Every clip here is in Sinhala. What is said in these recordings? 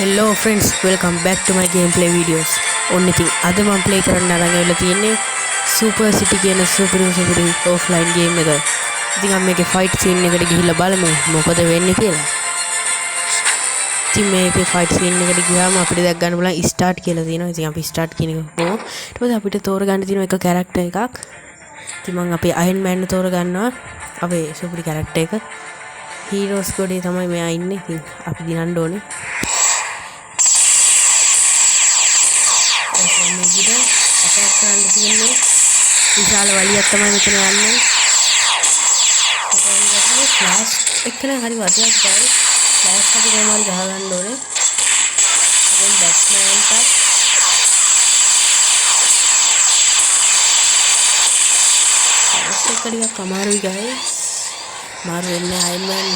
Hello friends, welcome back to my gameplay videos. Only thing අද මම play කරන්න අරන් ඇවිල්ලා තියෙන්නේ Super City කියන super offline game එක. ඉතින් අපි මේකේ fight scene එකට ගිහිල්ලා බලමු මොකද වෙන්නේ කියලා. ඉතින් මේකේ fight scene එකට ගියාම අපිට දැක් ගන්න පුළුවන් start කියලා තියෙනවා. ඉතින් අපි start කියන එක කොහොම. ඊට පස්සේ අපිට තෝරගන්න තියෙන එක character එකක්. ඉතින් මම අපේ Iron Man තෝරගන්නවා. අපේ super character එක. Heroes ගොඩේ තමයි මෙයා ඉන්නේ. ඉතින් අපි දිනන්න ඕනේ. කරන්න තියෙන්නේ විශාල වලියක් තමයි මෙතන යන්නේ. ෆ්ලෑෂ් එකන හරි වදියක් ගායි. ෆ්ලෑෂ් අපි කොහොම හරි ගහ ගන්න ඕනේ. දැන් බැට්මෑන්ට ෆ්ලෑෂ් එක ටිකක් අමාරුයි ගායි. මාරු වෙන්නේ අයර්න් මෑන්.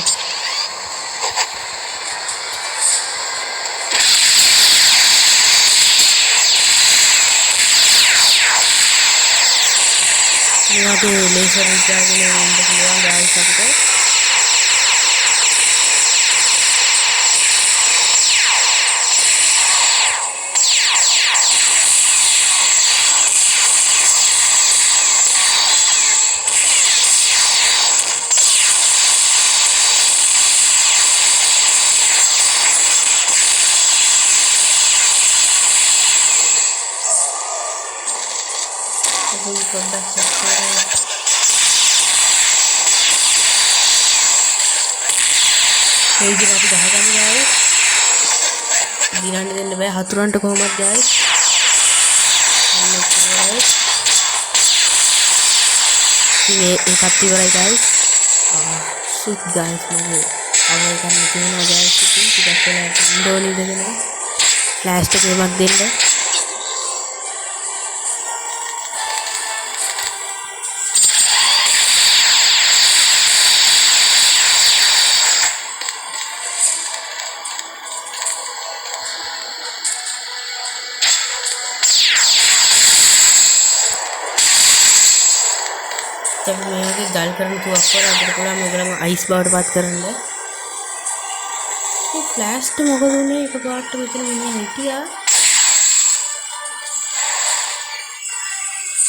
මේකේ ලේසර් විද්‍යාවගෙන ඉන්න පුළුවන් ගායිස් අපිට. පොඩ්ඩක් චෙක් කරමු. මේ විදිහට අපි ගහගමු ගායිස්. දිනන්න දෙන්න බෑ හතුරන්ට කොහොමද ගායිස්. මේ එකත් ඉවරයි ගායිස්. ෂිට් ගායිස් මම අවල් ගන්න තියෙනවා ගායිස්. ඉතින් ටිකක් වෙලා ඉන්ඩෝනි දෙන්න. ෆ්ලෑෂ් එකක් දෙන්න. तब මේකේ ගල් කරන තුවක් වර අපිට පුළුවන් මේකලම අයිස් බවට පත් කරන්න. මේ ෆ්ලෑෂ්ට මොකද උනේ එකපාරට මෙතන මිනිහා හිටියා.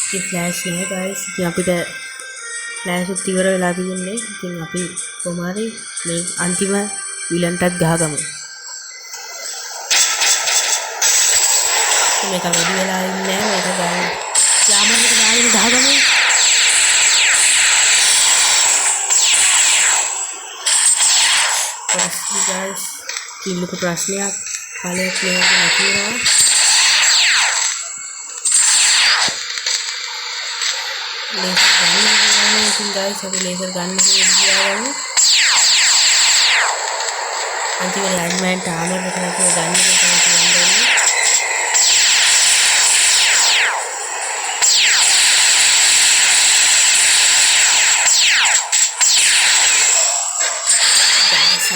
මේ ෆ්ලෑෂ් නෑ ගයිස්. ඉතින් අපිට ෆ්ලෑෂ් උත් ඉවර වෙලා තියෙන්නේ. ඉතින් අපි කොහොම හරි මේ අන්තිම විලන්ටත් ගහගමු. මේක වැඩි වෙලා ඉන්නේ නෑ. මේක ගාන යාමරකට ගාගෙන ගහගමු. guys කිල්ලක ප්‍රශ්නයක් පළවෙනි ප්ලේයර් එක නැතිනවා. ලේසර් ගන්න ඕනේ. ඉතින් guys අපි ලේසර් ගන්න ගියාම අන්තිමට අයර්න් මෑන් ආමර් එක නැතුව ගන්න එක තමයි කියන්නේ.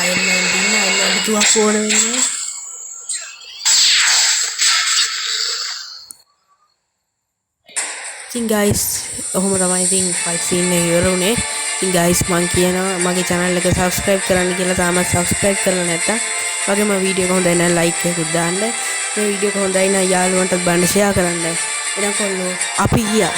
අයර්න් මෑන් දින්න අයර්න් මෑන් තුවක් ඕන වෙන්නේ. ඉතින් guys ඔහොම තමයි ඉතින් ෆයිට් සීන් එක ඉවර වුණේ. ඉතින් guys මම කියනවා මගේ channel එක subscribe කරන්න කියලා. තාමත් subscribe කරලා නැත්තම් වගේම වීඩියෝ එක හොඳයි නම් like එකකුත් දාන්න. මේ වීඩියෝ එක හොඳයි නම් යාළුවන්ටත් බලන්න share කරන්න. එනකොල්ලෝ අපි ගියා.